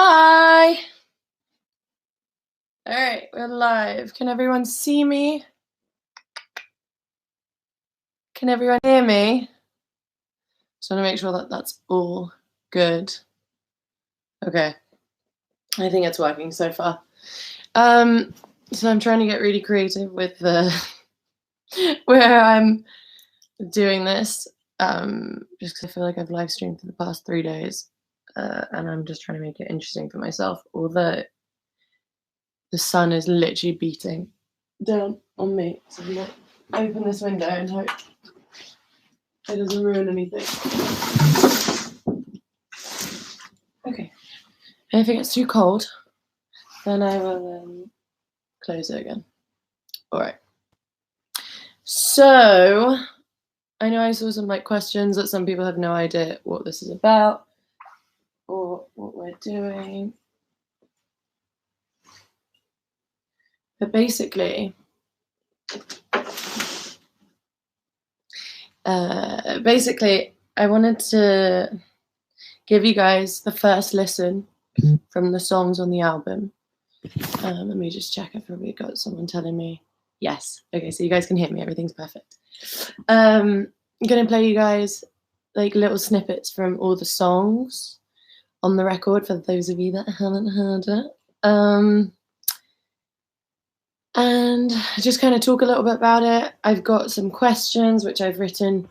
Hi! Alright, we're live. Can everyone see me? Can everyone hear me? Just want to make sure that that's all good. Okay. I think it's working so far. So I'm trying to get really creative with the where I'm doing this. Just because I feel like I've live streamed for the past 3 days. And I'm just trying to make it interesting for myself, although the sun is literally beating down on me. So I'm gonna open this window and hope it doesn't ruin anything. Okay. And if it gets too cold, then I will close it again. All right. So I know I saw some questions that some people have no idea what this is about or what we're doing. But basically, I wanted to give you guys the first listen from the songs on the album. Let me just check if we got someone telling me. Yes. Okay, so you guys can hear me. Everything's perfect. I'm going to play you guys like little snippets from all the songs on the record for those of you that haven't heard it. And just kind of talk a little bit about it. I've got some questions which I've written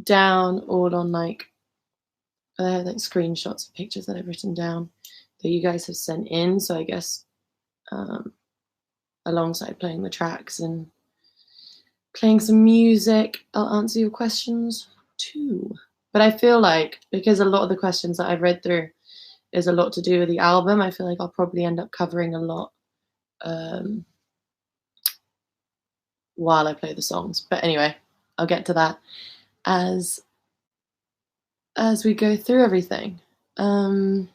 down all on like screenshots of pictures that I've written down that you guys have sent in. So I guess alongside playing the tracks and playing some music, I'll answer your questions too. But I feel like because a lot of the questions that I've read through is a lot to do with the album, I feel like I'll probably end up covering a lot while I play the songs. But anyway, I'll get to that as we go through everything. All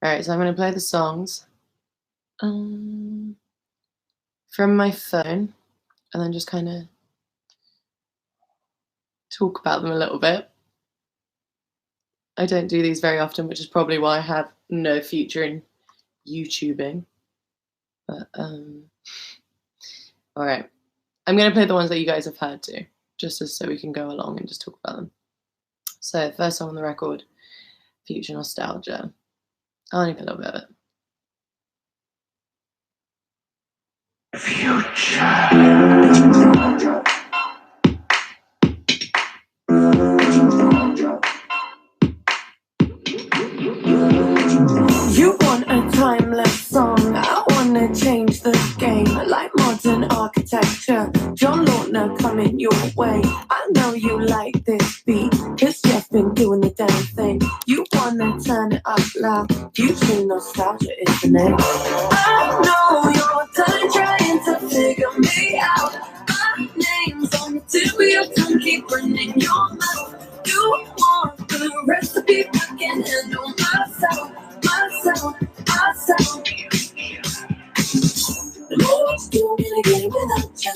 right, so I'm going to play the songs from my phone and then just kind of talk about them a little bit. I don't do these very often, which is probably why I have no future in YouTubing. But all right, I'm going to play the ones that you guys have heard too, just so we can go along and just talk about them. So first song on the record, Future Nostalgia. I'll only play a little bit of it. You want a timeless song, I wanna change the game. Like modern architecture, John Lautner coming your way. I know you like this beat, cause Jeff been doing the damn thing. You wanna turn it up loud, future nostalgia is the name. I know you're done trying to figure me out. My name's on the tip of your tongue, keep running your mouth. You want the recipe, I can handle myself. Still gonna get it without you.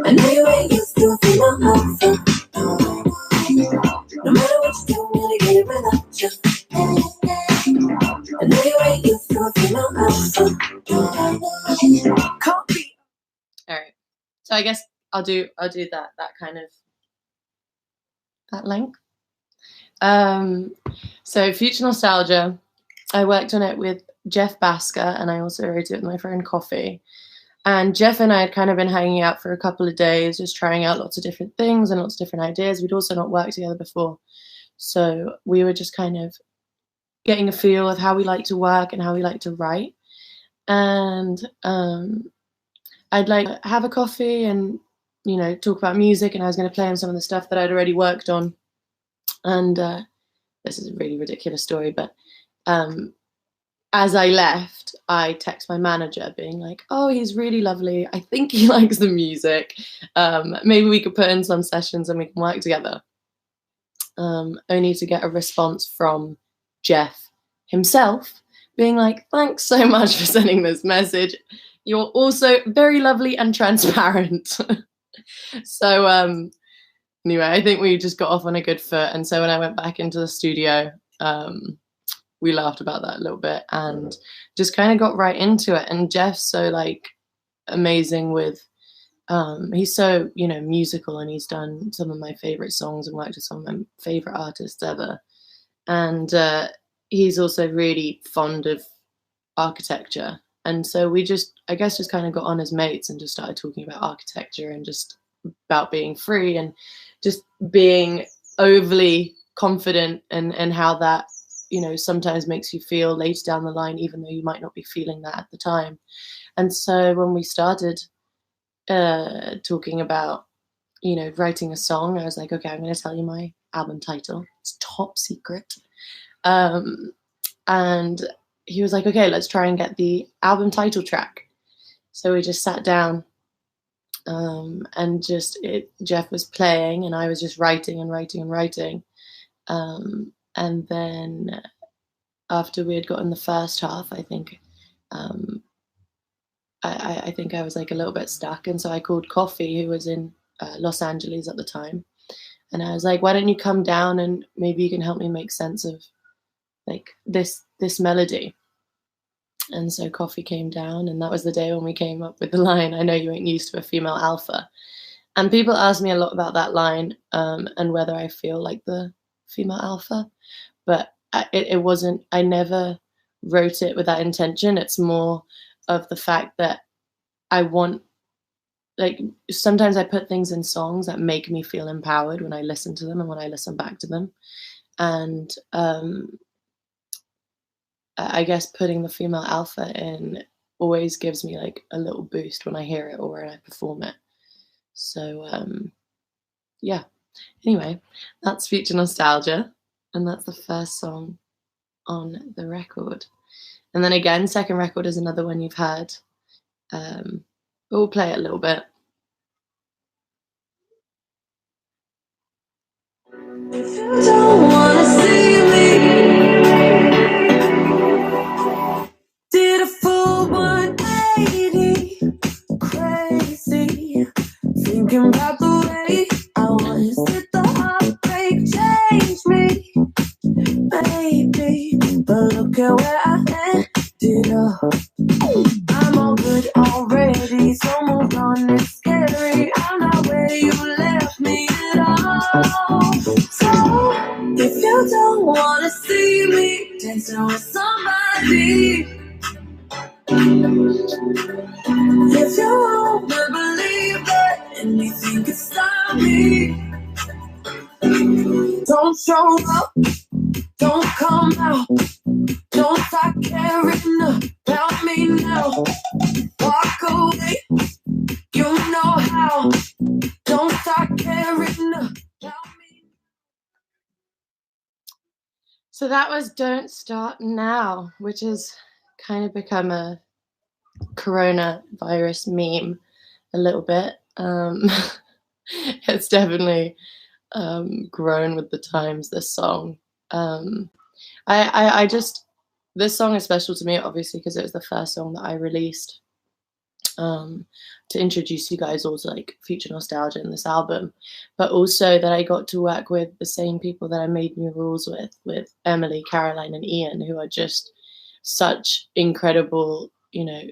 I know you ain't used to feel my heart. No matter what you do, I'm gonna get it without you. I know you ain't used to feel my heart. All right, so I guess I'll do that kind of that length. So Future Nostalgia, I worked on it with Jeff Basker, and I also wrote it with my friend Coffee. And Jeff and I had kind of been hanging out for a couple of days, just trying out lots of different things and lots of different ideas. We'd also not worked together before, so we were just kind of getting a feel of how we like to work and how we like to write. And I'd like to have a coffee and, you know, talk about music, and I was going to play him some of the stuff that I'd already worked on. And this is a really ridiculous story, but as I left, I text my manager being like, oh, he's really lovely. I think he likes the music. Maybe we could put in some sessions and we can work together. Only to get a response from Jeff himself being like, thanks so much for sending this message. You're also very lovely and transparent. So anyway, I think we just got off on a good foot. And so when I went back into the studio, we laughed about that a little bit and just kind of got right into it. And Jeff's so like amazing with, he's so, you know, musical, and he's done some of my favorite songs and worked with some of my favorite artists ever. And he's also really fond of architecture. And so we just, I guess, just kind of got on as mates and just started talking about architecture and just about being free and just being overly confident, and how that, you know, sometimes makes you feel later down the line, even though you might not be feeling that at the time. And so when we started talking about, you know, writing a song, I was like, okay, I'm going to tell you my album title. It's top secret. And he was like, okay, let's try and get the album title track. So we just sat down, and just Jeff was playing and I was just writing and writing and writing. And then after we had gotten the first half, I think, I think I was like a little bit stuck. And so I called Coffee, who was in Los Angeles at the time. And I was like, why don't you come down and maybe you can help me make sense of like this melody. And so Coffee came down, and that was the day when we came up with the line, I know you ain't used to a female alpha. And people ask me a lot about that line, and whether I feel like the female alpha, but it wasn't, I never wrote it with that intention. It's more of the fact that I want, like, sometimes I put things in songs that make me feel empowered when I listen to them and when I listen back to them. And I guess putting the female alpha in always gives me like a little boost when I hear it or when I perform it. So yeah, anyway, that's Future Nostalgia, and that's the first song on the record. And then again, second record is another one you've heard. We'll play it a little bit. If you don't wanna see me, did a full 180, crazy, thinking about the way I was. Did the heartbreak change me? Maybe, but look at where I ended up. I'm all good already, so move on, it's scary. I'm not where you left me at all. So, if you don't wanna see me dancing with somebody, if you wanna believe that anything can stop me, don't show up, don't come out, don't start caring about me now. Walk away, you know how, don't start caring about me. So that was Don't Start Now, which has kind of become a coronavirus meme a little bit. It's definitely grown with the times, this song. I just, this song is special to me, obviously, because it was the first song that I released to introduce you guys all to like Future Nostalgia in this album, but also that I got to work with the same people that I made New Rules with Emily, Caroline, and Ian, who are just such incredible, you know,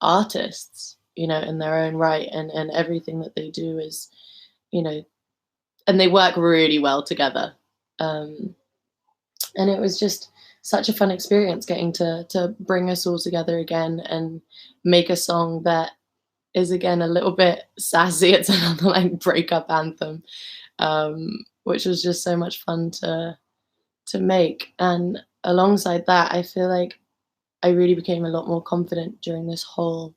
artists, you know, in their own right, and everything that they do is, you know, and they work really well together. And it was just such a fun experience getting to bring us all together again and make a song that is again a little bit sassy. It's another like breakup anthem, which was just so much fun to make. And alongside that, I feel like I really became a lot more confident during this whole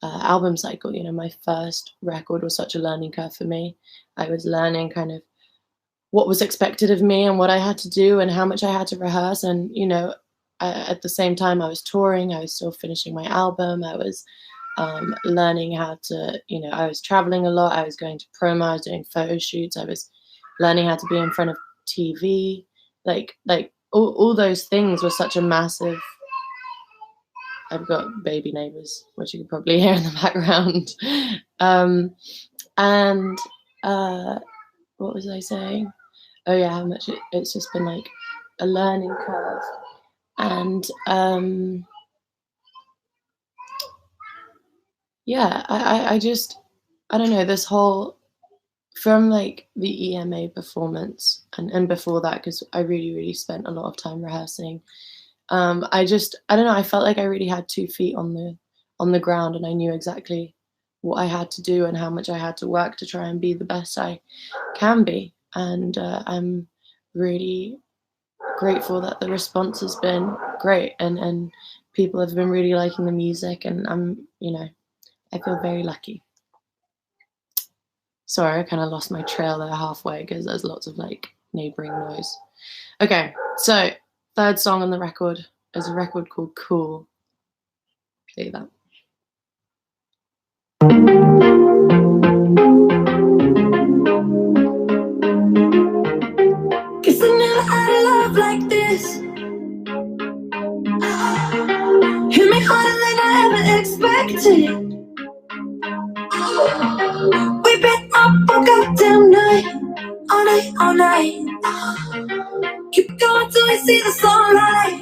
album cycle. You know, my first record was such a learning curve for me. I was learning kind of what was expected of me and what I had to do and how much I had to rehearse. And, you know, at the same time I was touring, I was still finishing my album. I was learning how to, you know, I was traveling a lot. I was going to promo, I was doing photo shoots. I was learning how to be in front of TV. Like all those things were such a massive, I've got baby neighbors, which you can probably hear in the background. What was I saying? Oh yeah, how much it's just been like a learning curve. And yeah, I don't know, this whole, from like the EMA performance and before that, because I really spent a lot of time rehearsing, I don't know, I felt like I really had 2 feet on the ground, and I knew exactly what I had to do and how much I had to work to try and be the best I can be. And I'm really grateful that the response has been great, and people have been really liking the music, and I feel very lucky. Sorry, I kind of lost my trail there halfway because there's lots of like neighboring noise. Okay, so 3rd song on the record is a record called Cool. Play that. Guess I never had a love like this. Hit me harder than I ever expected. We've been up all goddamn night, all night. Keep going till we see the sunlight,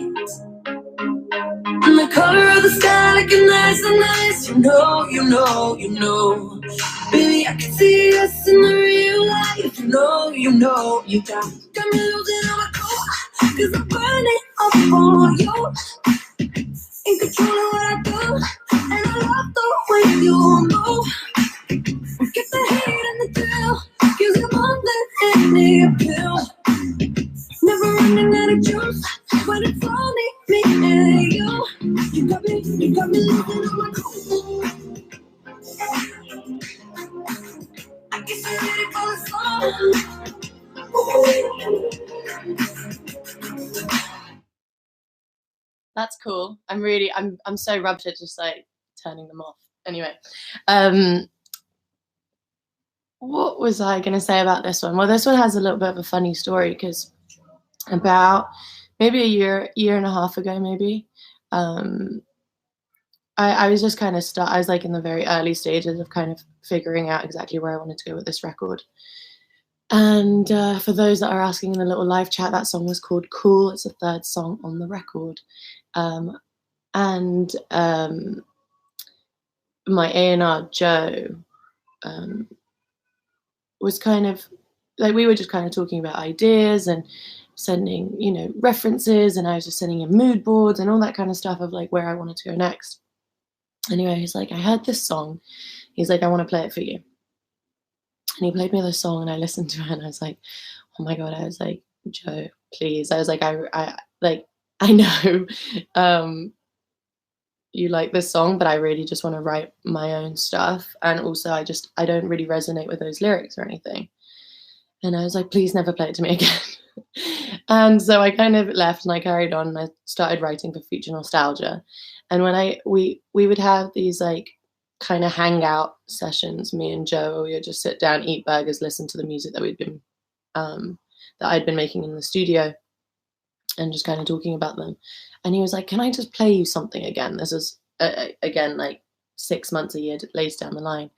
and the color of the sky looking nice and nice. You know. Baby, I can see us in the real life. You got me losing all my cool, 'cause I'm burning up for you. In control of what I do, and I love the way you move. Get the hate and the thrill, 'cause you're more than any appeal. Never running out of juice, when it's only me and you. You got me losing all my cool. I guess you're ready for the song. That's cool. I'm so rubbed at just like turning them off. Anyway, what was I going to say about this one? Well, this one has a little bit of a funny story, because about maybe a year and a half ago, maybe, I was just kind of I was like in the very early stages of kind of figuring out exactly where I wanted to go with this record. And for those that are asking in the little live chat, that song was called Cool. It's the 3rd song on the record. My A&R, Joe, was kind of, like, we were just kind of talking about ideas and sending, references, and I was just sending him mood boards and all that kind of stuff of like where I wanted to go next. Anyway, he's like, I heard this song. He's like, I want to play it for you. And he played me the song, and I listened to it, and I was like, oh my God. I was like, Joe, please. I was like, I know you like this song, but I really just want to write my own stuff. And also I don't really resonate with those lyrics or anything. And I was like, please never play it to me again. And so I kind of left, and I carried on, and I started writing for Future Nostalgia. And when we would have these like kind of hangout sessions, me and Joe, we would just sit down, eat burgers, listen to the music that I'd been making in the studio, and just kind of talking about them. And he was like, can I just play you something again? This is again like 6 months, a year later down the line.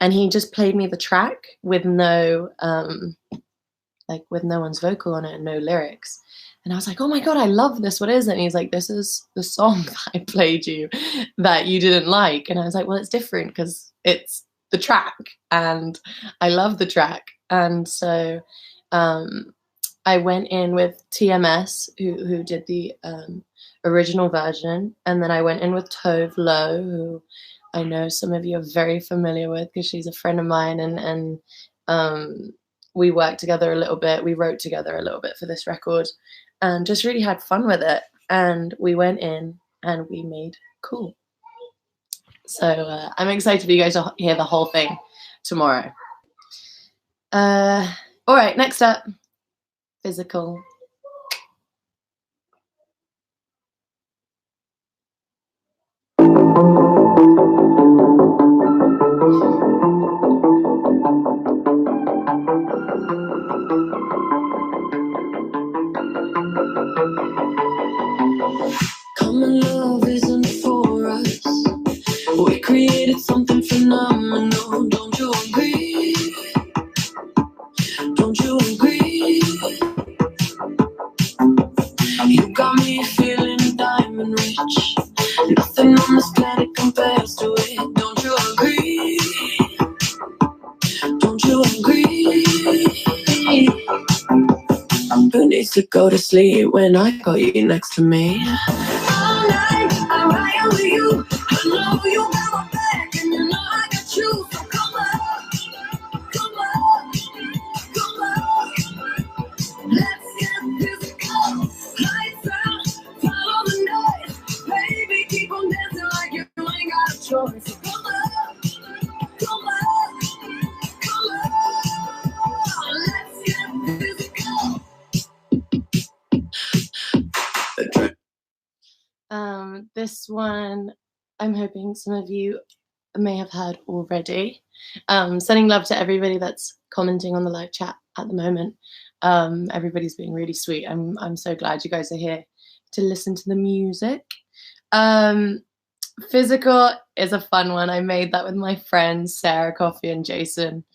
And he just played me the track with no one's vocal on it and no lyrics. And I was like, oh my God, I love this. What is it? And he's like, this is the song that I played you that you didn't like. And I was like, well, it's different because it's the track, and I love the track. And so I went in with TMS, who did the original version. And then I went in with Tove Lo, who I know some of you are very familiar with because she's a friend of mine. And we worked together a little bit. We wrote together a little bit for this record, and just really had fun with it. And we went in and we made Cool. So I'm excited for you guys to hear the whole thing tomorrow. All right, next up, Physical. Common love isn't for us. We created something phenomenal. Don't you agree? Don't you agree? easy to go to sleep when I got you next to me. All night, I'm right with you. I know you got my back, and you know I got you. So come on, come on, come on. Let's get physical. Lights out, follow the noise. Baby, keep on dancing like you ain't got a choice. So come on, come on, come on. Let's get physical. This one, I'm hoping some of you may have heard already. Sending love to everybody that's commenting on the live chat at the moment. Everybody's being really sweet. I'm so glad you guys are here to listen to the music. Physical is a fun one. I made that with my friends Sarah, Coffee, and Jason.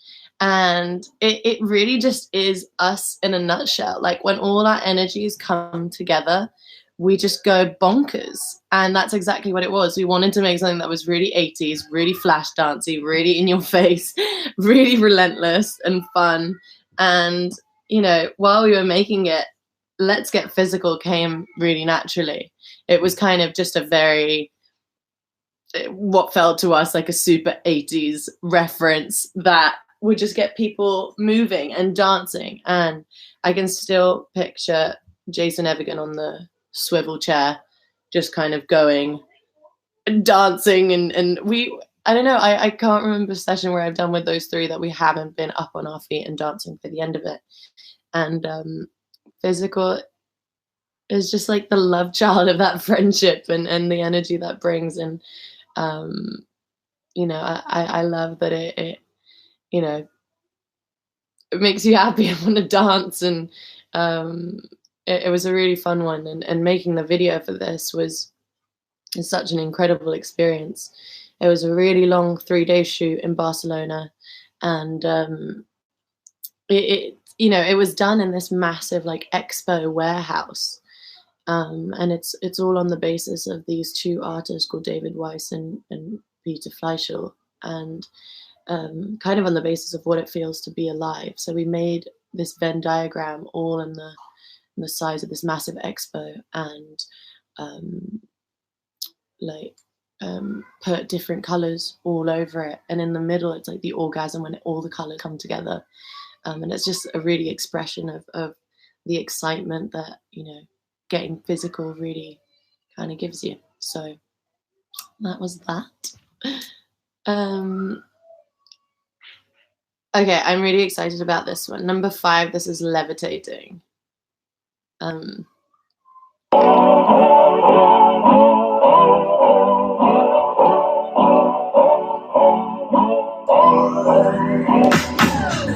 And it really just is us in a nutshell. Like when all our energies come together, we just go bonkers. And that's exactly what it was. We wanted to make something that was really 80s, really flash dancey, really in your face, really relentless and fun. And, you know, while we were making it, Let's Get Physical came really naturally. It was kind of just a very, what felt to us like a super 80s reference that would just get people moving and dancing. And I can still picture Jason Evigan on the swivel chair just kind of going and dancing, and we, I don't know, I can't remember a session where I've done with those three that we haven't been up on our feet and dancing for the end of it. And Physical is just like the love child of that friendship and the energy that brings. And you know, I love that it you know, it makes you happy and want to dance. And it was a really fun one. And making the video for this was such an incredible experience. It was a really long 3-day shoot in Barcelona. And you know, it was done in this massive like expo warehouse. And it's all on the basis of these two artists called David Weiss and Peter Fleischl, and kind of on the basis of what it feels to be alive. So we made this Venn diagram all in the size of this massive expo, and put different colors all over it. And in the middle, it's like the orgasm when all the colors come together. And it's just a really expression of the excitement that, you know, getting physical really kind of gives you. So that was that. Okay, I'm really excited about this one. Number 5, this is Levitating.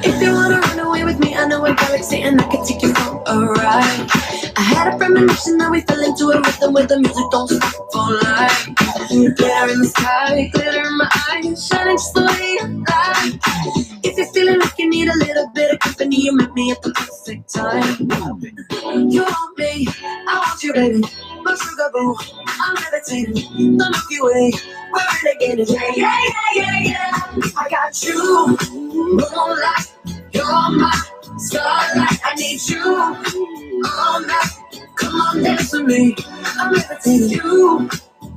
If you wanna run away with me, I know a galaxy and I can take you for a ride. I had a premonition that we fell into a rhythm where the music don't stop for life. Glitter in the sky, glitter in my eyes, shining just the way you like. If you're feeling like you need a little bit of company, you met me at the perfect time. You want me, I want you, baby. My sugar boo, I'm levitating. The Milky Way, we're renegading. Yeah, yeah, yeah, yeah, yeah. I got you, moonlight. You're my starlight. I need you all night. Come on, dance with me. I'm levitating. You,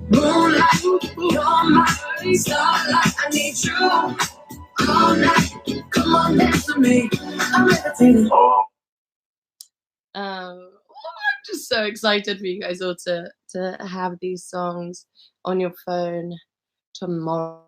moonlight. You're my starlight. I need you all night. Come on, dance with me. I'm levitating. I'm just so excited for you guys all to have these songs on your phone tomorrow.